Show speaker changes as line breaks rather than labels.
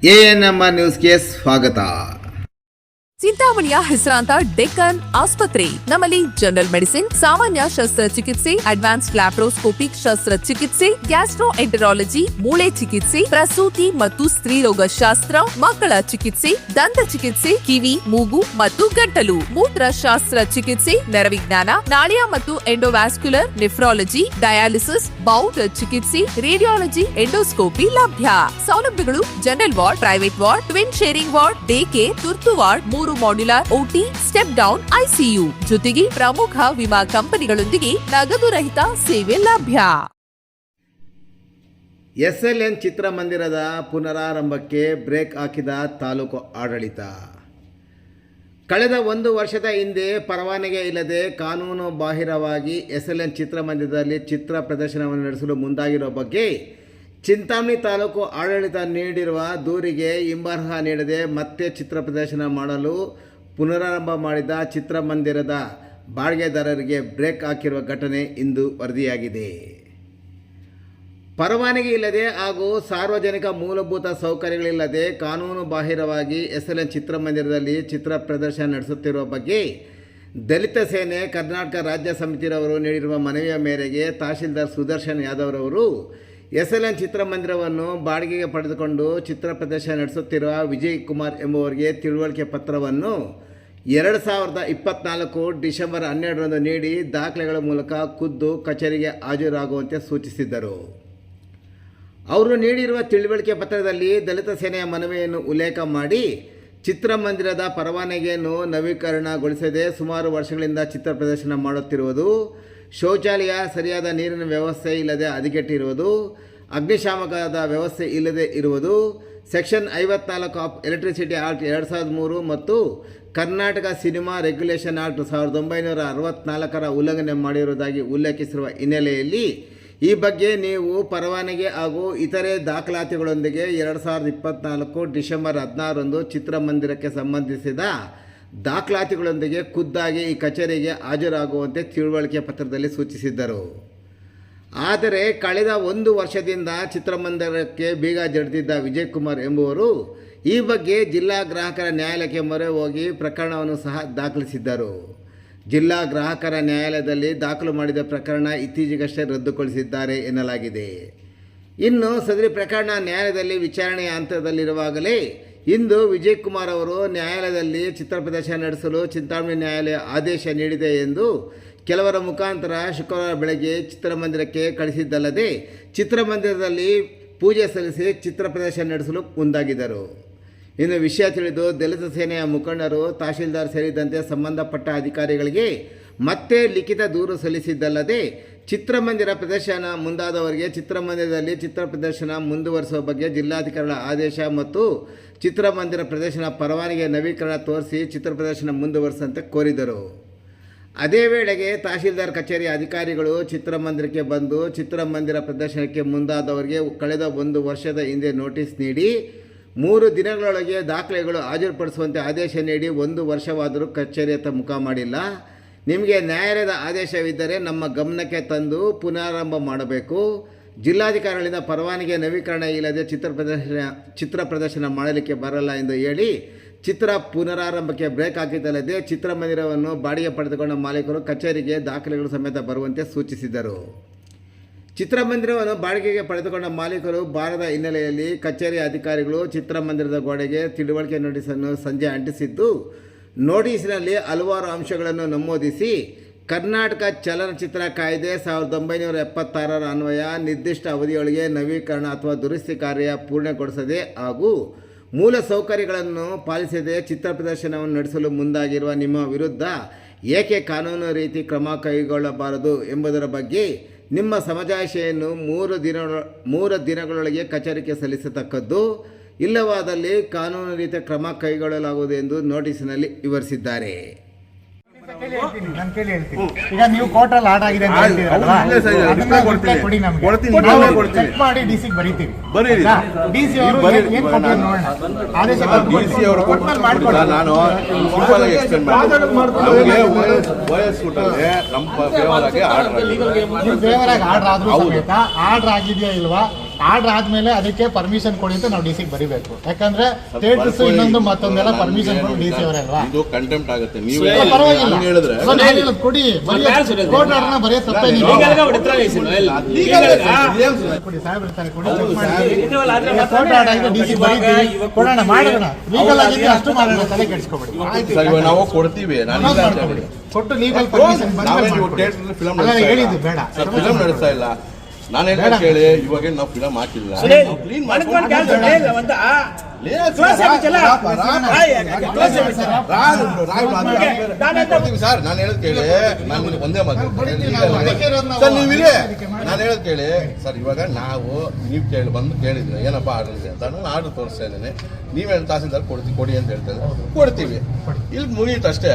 ANMR ನ್ಯೂಸ್ಗೆ ಸ್ವಾಗತ.
ಚಿಂತಾಮಣಿಯ ಹೆಸರಾಂತ ಡೆಕ್ಕನ್ ಆಸ್ಪತ್ರೆ. ನಮ್ಮಲ್ಲಿ ಜನರಲ್ ಮೆಡಿಸಿನ್, ಸಾಮಾನ್ಯ ಶಸ್ತ್ರಚಿಕಿತ್ಸೆ, ಅಡ್ವಾನ್ಸ್ಡ್ ಲ್ಯಾಪ್ರೋಸ್ಕೋಪಿಕ್ ಶಸ್ತ್ರಚಿಕಿತ್ಸೆ, ಗ್ಯಾಸ್ಟ್ರೋಎಂಟರಾಲಜಿ, ಮೂಳೆ ಚಿಕಿತ್ಸೆ, ಪ್ರಸೂತಿ ಮತ್ತು ಸ್ತ್ರೀರೋಗ ಶಾಸ್ತ್ರ, ಮಕ್ಕಳ ಚಿಕಿತ್ಸೆ, ದಂತ ಚಿಕಿತ್ಸೆ, ಕಿವಿ, ಮೂಗು ಮತ್ತು ಗಂಟಲು, ಮೂತ್ರಶಾಸ್ತ್ರ ಚಿಕಿತ್ಸೆ, ನರವಿಜ್ಞಾನ, ನಾಳಿಯ ಮತ್ತು ಎಂಡೋವ್ಯಾಸ್ಕ್ಯುಲರ್, ನೆಫ್ರಾಲಜಿ, ಡಯಾಲಿಸಿಸ್, ಬೌಲ್ ಚಿಕಿತ್ಸೆ, ರೇಡಿಯಾಲಜಿ, ಎಂಡೋಸ್ಕೋಪಿ ಲಭ್ಯ. ಸೌಲಭ್ಯಗಳು: general ward, private ward, twin sharing ward, day care, ತುರ್ತು ward, 3 modular OT, step down ICU, ಜೊತೆಗೆ ಪ್ರಮುಖ ವಿಮಾ ಕಂಪನಿಗಳೊಂದಿಗೆ ನಗದು ರಹಿತ ಸೇವೆ ಲಭ್ಯ.
SLN ಚಿತ್ರಮಂದಿರದ ಪುನರಾರಂಭಕ್ಕೆ ಬ್ರೇಕ್ ಹಾಕಿದ ತಾಲೂಕು ಆಡಳಿತ. ಕಳೆದ 1 ವರ್ಷದ ಹಿಂದೆ ಪರವಾನಗಿ ಇಲ್ಲದೆ ಕಾನೂನು ಬಾಹಿರವಾಗಿ SLN ಚಿತ್ರಮಂದಿರದಲ್ಲಿ ಚಿತ್ರ ಪ್ರದರ್ಶನವನ್ನು ನಡೆಸಲು ಮುಂದಾಗಿರುವ ಬಗ್ಗೆ ಚಿಂತಾಮಣಿ ತಾಲೂಕು ಆಡಳಿತ ನೀಡಿರುವ ದೂರಿಗೆ ಹಿಂಬರಹ ನೀಡದೆ ಮತ್ತೆ ಚಿತ್ರ ಪ್ರದರ್ಶನ ಮಾಡಲು ಪುನರಾರಂಭ ಮಾಡಿದ ಚಿತ್ರಮಂದಿರದ ಬಾಡಿಗೆದಾರರಿಗೆ ಬ್ರೇಕ್ ಹಾಕಿರುವ ಘಟನೆ ಇಂದು ವರದಿಯಾಗಿದೆ. ಪರವಾನಗಿ ಇಲ್ಲದೆ ಹಾಗೂ ಸಾರ್ವಜನಿಕ ಮೂಲಭೂತ ಸೌಕರ್ಯಗಳಿಲ್ಲದೆ ಕಾನೂನು ಬಾಹಿರವಾಗಿ SLN ಚಿತ್ರಮಂದಿರದಲ್ಲಿ ಚಿತ್ರ ಪ್ರದರ್ಶನ ನಡೆಸುತ್ತಿರುವ ಬಗ್ಗೆ ದಲಿತ ಸೇನೆ ಕರ್ನಾಟಕ ರಾಜ್ಯ ಸಮಿತಿರವರು ನೀಡಿರುವ ಮನವಿಯ ಮೇರೆಗೆ ತಹಶೀಲ್ದಾರ್ ಸುದರ್ಶನ್ ಯಾದವ್ ರವರು SLN ಚಿತ್ರಮಂದಿರವನ್ನು ಬಾಡಿಗೆಗೆ ಪಡೆದುಕೊಂಡು ಚಿತ್ರ ಪ್ರದರ್ಶನ ನಡೆಸುತ್ತಿರುವ ವಿಜಯ್ ಕುಮಾರ್ ಎಂಬುವರಿಗೆ ತಿಳುವಳಿಕೆ ಪತ್ರವನ್ನು 2024 ಡಿಸೆಂಬರ್ 12ರಂದು ನೀಡಿ ದಾಖಲೆಗಳ ಮೂಲಕ ಖುದ್ದು ಕಚೇರಿಗೆ ಹಾಜರಾಗುವಂತೆ ಸೂಚಿಸಿದ್ದರು. ಅವರು ನೀಡಿರುವ ತಿಳುವಳಿಕೆ ಪತ್ರದಲ್ಲಿ ದಲಿತ ಸೇನೆಯ ಮನವಿಯನ್ನು ಉಲ್ಲೇಖ ಮಾಡಿ ಚಿತ್ರಮಂದಿರದ ಪರವಾನಗಿಯನ್ನು ನವೀಕರಣಗೊಳಿಸದೆ ಸುಮಾರು ವರ್ಷಗಳಿಂದ ಚಿತ್ರ ಪ್ರದರ್ಶನ ಮಾಡುತ್ತಿರುವುದು, ಶೌಚಾಲಯ, ಸರಿಯಾದ ನೀರಿನ ವ್ಯವಸ್ಥೆ ಇಲ್ಲದೆ ಹದಗೆಟ್ಟಿರುವುದು, ಅಗ್ನಿಶಾಮಕದ ವ್ಯವಸ್ಥೆ ಇಲ್ಲದೆ ಇರುವುದು, ಸೆಕ್ಷನ್ 54 ಆಫ್ ಎಲೆಕ್ಟ್ರಿಸಿಟಿ ಆಕ್ಟ್ 2003 ಮತ್ತು ಕರ್ನಾಟಕ ಸಿನಿಮಾ ರೆಗ್ಯುಲೇಷನ್ ಆಕ್ಟ್ 1964ರ ಉಲ್ಲಂಘನೆ ಮಾಡಿರುವುದಾಗಿ ಉಲ್ಲೇಖಿಸಿರುವ ಹಿನ್ನೆಲೆಯಲ್ಲಿ ಈ ಬಗ್ಗೆ ನೀವು ಪರವಾನಗಿ ಹಾಗೂ ಇತರೆ ದಾಖಲಾತಿಗಳೊಂದಿಗೆ 2024 ಡಿಸೆಂಬರ್ 16ರಂದು ಚಿತ್ರಮಂದಿರಕ್ಕೆ ಸಂಬಂಧಿಸಿದ ದಾಖಲಾತಿಗಳೊಂದಿಗೆ ಖುದ್ದಾಗಿ ಈ ಕಚೇರಿಗೆ ಹಾಜರಾಗುವಂತೆ ತಿಳುವಳಿಕೆ ಪತ್ರದಲ್ಲಿ ಸೂಚಿಸಿದ್ದರು. ಆದರೆ ಕಳೆದ 1 ವರ್ಷದಿಂದ ಚಿತ್ರಮಂದಿರಕ್ಕೆ ಬೀಗ ಜಡಿದಿದ್ದ ವಿಜಯ್ ಕುಮಾರ್ ಎಂಬುವರು ಈ ಬಗ್ಗೆ ಜಿಲ್ಲಾ ಗ್ರಾಹಕರ ನ್ಯಾಯಾಲಯಕ್ಕೆ ಮೊರೆ ಹೋಗಿ ಪ್ರಕರಣವನ್ನು ಸಹ ದಾಖಲಿಸಿದ್ದರು. ಜಿಲ್ಲಾ ಗ್ರಾಹಕರ ನ್ಯಾಯಾಲಯದಲ್ಲಿ ದಾಖಲು ಮಾಡಿದ ಪ್ರಕರಣ ಇತ್ತೀಚೆಗಷ್ಟೇ ರದ್ದುಗೊಳಿಸಿದ್ದಾರೆ ಎನ್ನಲಾಗಿದೆ. ಇನ್ನು ಸದರಿ ಪ್ರಕರಣ ನ್ಯಾಯಾಲಯದಲ್ಲಿ ವಿಚಾರಣೆಯ ಹಂತದಲ್ಲಿರುವಾಗಲೇ ಇಂದು ವಿಜಯ್ ಕುಮಾರ್ ಅವರು ನ್ಯಾಯಾಲಯದಲ್ಲಿ ಚಿತ್ರ ಪ್ರದರ್ಶನ ನಡೆಸಲು ಚಿಂತಾಮಣಿ ನ್ಯಾಯಾಲಯ ಆದೇಶ ನೀಡಿದೆ ಎಂದು ಕೆಲವರ ಮುಖಾಂತರ ಶುಕ್ರವಾರ ಬೆಳಗ್ಗೆ ಚಿತ್ರಮಂದಿರಕ್ಕೆ ಕಳಿಸಿದ್ದಲ್ಲದೆ ಚಿತ್ರಮಂದಿರದಲ್ಲಿ ಪೂಜೆ ಸಲ್ಲಿಸಿ ಚಿತ್ರ ಪ್ರದರ್ಶನ ನಡೆಸಲು ಮುಂದಾಗಿದ್ದರು. ಇನ್ನು ವಿಷಯ ತಿಳಿದು ದಲಿತ ಸೇನೆಯ ಮುಖಂಡರು ತಹಶೀಲ್ದಾರ್ ಸೇರಿದಂತೆ ಸಂಬಂಧಪಟ್ಟ ಅಧಿಕಾರಿಗಳಿಗೆ ಮತ್ತೆ ಲಿಖಿತ ದೂರು ಸಲ್ಲಿಸಿದ್ದಲ್ಲದೆ ಚಿತ್ರಮಂದಿರ ಪ್ರದರ್ಶನ ಮುಂದಾದವರಿಗೆ ಚಿತ್ರಮಂದಿರದಲ್ಲಿ ಚಿತ್ರ ಪ್ರದರ್ಶನ ಮುಂದುವರಿಸುವ ಬಗ್ಗೆ ಜಿಲ್ಲಾಧಿಕಾರಿಗಳ ಆದೇಶ ಮತ್ತು ಚಿತ್ರಮಂದಿರ ಪ್ರದರ್ಶನ ಪರವಾನಗಿ ನವೀಕರಣ ತೋರಿಸಿ ಚಿತ್ರ ಪ್ರದರ್ಶನ ಮುಂದುವರಿಸುವಂತೆ ಕೋರಿದರು. ಅದೇ ವೇಳೆಗೆ ತಹಶೀಲ್ದಾರ್ ಕಚೇರಿ ಅಧಿಕಾರಿಗಳು ಚಿತ್ರಮಂದಿರಕ್ಕೆ ಬಂದು ಚಿತ್ರಮಂದಿರ ಪ್ರದರ್ಶನಕ್ಕೆ ಮುಂದಾದವರಿಗೆ ಕಳೆದ 1 ವರ್ಷದ ಹಿಂದೆ ನೋಟಿಸ್ ನೀಡಿ 3 ದಿನಗಳೊಳಗೆ ದಾಖಲೆಗಳು ಹಾಜರುಪಡಿಸುವಂತೆ ಆದೇಶ ನೀಡಿ 1 ವರ್ಷವಾದರೂ ಕಚೇರಿಯತ್ತ ಮುಖ ಮಾಡಿಲ್ಲ. ನಿಮಗೆ ನ್ಯಾಯಾಲಯದ ಆದೇಶವಿದ್ದರೆ ನಮ್ಮ ಗಮನಕ್ಕೆ ತಂದು ಪುನರಾರಂಭ ಮಾಡಬೇಕು. ಜಿಲ್ಲಾಧಿಕಾರಿಗಳಿಂದ ಪರವಾನಗಿ ನವೀಕರಣ ಇಲ್ಲದೆ ಚಿತ್ರ ಪ್ರದರ್ಶನ ಮಾಡಲಿಕ್ಕೆ ಬರಲ್ಲ ಎಂದು ಹೇಳಿ ಚಿತ್ರ ಪುನರಾರಂಭಕ್ಕೆ ಬ್ರೇಕ್ ಹಾಕಿದ್ದಲ್ಲದೆ ಚಿತ್ರಮಂದಿರವನ್ನು ಬಾಡಿಗೆ ಪಡೆದುಕೊಂಡ ಮಾಲೀಕರು ಕಚೇರಿಗೆ ದಾಖಲೆಗಳು ಸಮೇತ ಬರುವಂತೆ ಸೂಚಿಸಿದರು. ಚಿತ್ರಮಂದಿರವನ್ನು ಬಾಡಿಗೆಗೆ ಪಡೆದುಕೊಂಡ ಮಾಲೀಕರು ಬಾರದ ಹಿನ್ನೆಲೆಯಲ್ಲಿ ಕಚೇರಿ ಅಧಿಕಾರಿಗಳು ಚಿತ್ರಮಂದಿರದ ಗೋಡೆಗೆ ತಿಳುವಳಿಕೆ ನೋಟಿಸನ್ನು ಸಂಜೆ ಅಂಟಿಸಿದ್ದು, ನೋಟಿಸಿನಲ್ಲಿ ಹಲವಾರು ಅಂಶಗಳನ್ನು ನಮೂದಿಸಿ ಕರ್ನಾಟಕ ಚಲನಚಿತ್ರ ಕಾಯ್ದೆ 1976ರ ಅನ್ವಯ ನಿರ್ದಿಷ್ಟ ಅವಧಿಯೊಳಗೆ ನವೀಕರಣ ಅಥವಾ ದುರಸ್ತಿ ಕಾರ್ಯ ಪೂರ್ಣಗೊಳಿಸದೆ ಹಾಗೂ ಮೂಲ ಸೌಕರ್ಯಗಳನ್ನು ಪಾಲಿಸದೆ ಚಿತ್ರ ಪ್ರದರ್ಶನವನ್ನು ನಡೆಸಲು ಮುಂದಾಗಿರುವ ನಿಮ್ಮ ವಿರುದ್ಧ ಏಕೆ ಕಾನೂನು ರೀತಿ ಕ್ರಮ ಕೈಗೊಳ್ಳಬಾರದು ಎಂಬುದರ ಬಗ್ಗೆ ನಿಮ್ಮ ಸಮಜಾಯಿಷೆಯನ್ನು 3 ದಿನಗಳೊಳಗೆ ಕಚೇರಿಗೆ ಸಲ್ಲಿಸತಕ್ಕದ್ದು. ಇಲ್ಲವಾದಲ್ಲಿ ಕಾನೂನು ರೀತಿಯ ಕ್ರಮ ಕೈಗೊಳ್ಳಲಾಗುವುದು ಎಂದು ನೋಟಿಸಿನಲ್ಲಿ ವಿವರಿಸಿದ್ದಾರೆ.
ಈಗ ನೀವು ಕೋರ್ಟಲ್ಲಿ ಆರ್ಡರ್ ಆಗಿದೆ ಅಂತ ಹೇಳ್ತೀರಲ್ವಾ, ಕೊಡಿ ನಮಗೆ, ಚೆಕ್ ಮಾಡಿ ಡಿಸಿಗೆ ಬರೀತೀವಿ. ಡಿಸಿ ಅವರು ಏನು ಕೊಡ್ತಾರೆ ನೋಡೋಣ, ಆದೇಶ ಡಿಸಿ ಅವರು ಕೊಟ್ಮೇಲೆ ಮಾಡ್ಕೊಳ್ಳಿ. ನಾನು ಸಿಂಪಲ್ ಆಗಿ ಎಕ್ಸ್ಪ್ಲೇನ್ ಮಾಡ್ತೀನಿ. ಓಎಸ್ ಕೊಟ್ಟರೆ ನಮ್ಮ ಫೇವರ್ ಆಗಿ ಆರ್ಡರ್ ಆಗಿದೆ, ನಿಮ್ಮ ಫೇವರ್ ಆಗಿ ಆರ್ಡರ್ ಆದ್ರೂ ಸಮೇತ ಆರ್ಡರ್ ಆಗಿದೆಯಾ ಇಲ್ವಾ ಆರ್ಡರ್ ಆದ್ಮೇಲೆ ಅದಕ್ಕೆ ಪರ್ಮಿಷನ್ ಕೊಡಿ ಅಂತ ನಾವು ಡಿಸಿಗೆ ಬರಿಬೇಕು. ಯಾಕಂದ್ರೆ ಥಿಯೇಟರ್ಸ್ ಇನ್ನೊಂದು ಮತ್ತೊಂದೆಲ್ಲ ಪರ್ಮಿಷನ್ ಕೊಡಿ ಡಿಸಿ ಅವರಲ್ವಾ.
ಇದು ಕಂಟೆಂಪ್ಟ್ ಆಗುತ್ತೆ. ನೀವು
ಪರವಾಗಿಲ್ಲ
ಹೇಳಿದ್ರೆ
ಕೊಡಿ, ಕೋರ್ಟ್ ಆರ್ಡರ್ನ ಬರೆಯೋ ತಪ್ಪೇನಿಲ್ಲ. ಕೊಡಿ ಸಾಹೇಬ್ ಇರ್ತಾರೆ, ಕೊಡಿ ಚೆಕ್ ಮಾಡಿ ಕೋರ್ಟ್ ಆರ್ಡರ್ ಆಗಿದೆ ಡಿಸಿ ಬರೀತೀವಿ, ಕೊಡೋಣ, ಮಾಡೋಣ. ಲೀಗಲ್ ಆಗಿದೆ ಅಷ್ಟು ಮಾಡೋಣ, ತಲೆ ಕೆಡಿಸ್ಕೊಬೇಡಿ.
ಸರ್ ಇವಾಗ ನಾವು ಕೊಡ್ತೀವಿ. ನಾನು
ಕೊಟ್ಟು ಲೀಗಲ್ ಪರ್ಮಿಷನ್
ಫಿಲಂ
ಹೇಳಿದ್ದು ಬೇಡ,
ಫಿಲಂ ನಡೆಸ್ತಾ ಇಲ್ಲ. ನಾನು ಹೇಳ್ತಾ ಕೇಳಿ, ಇವಾಗ ನಾವು ಫಿಲಂ ಹಾಕಿಲ್ಲ. ಸರ್ ನಾನು ಹೇಳದ್ ಕೇಳಿ, ನಾನು ಒಂದೇ ಮಾತು ಸರ್, ನೀವಿದೆ ನಾನು ಹೇಳದ್ ಕೇಳಿ ಸರ್. ಇವಾಗ ನಾವು ನೀವು ಬಂದು ಕೇಳಿದ್ರೆ ಏನಪ್ಪ ಆರ್ಡರ್ ಇದೆ ಅಂತ ನಾನು ಆರ್ಡರ್ ತೋರಿಸ್ತಾ ಇದ್ದೇನೆ. ನೀವೇನು ತಹಸೀಲ್ದಾರ್ ಕೊಡಿ ಅಂತ ಹೇಳ್ತೇನೆ, ಕೊಡ್ತೀವಿ. ಇಲ್ಲಿ ಮುಗೀತು ಅಷ್ಟೇ.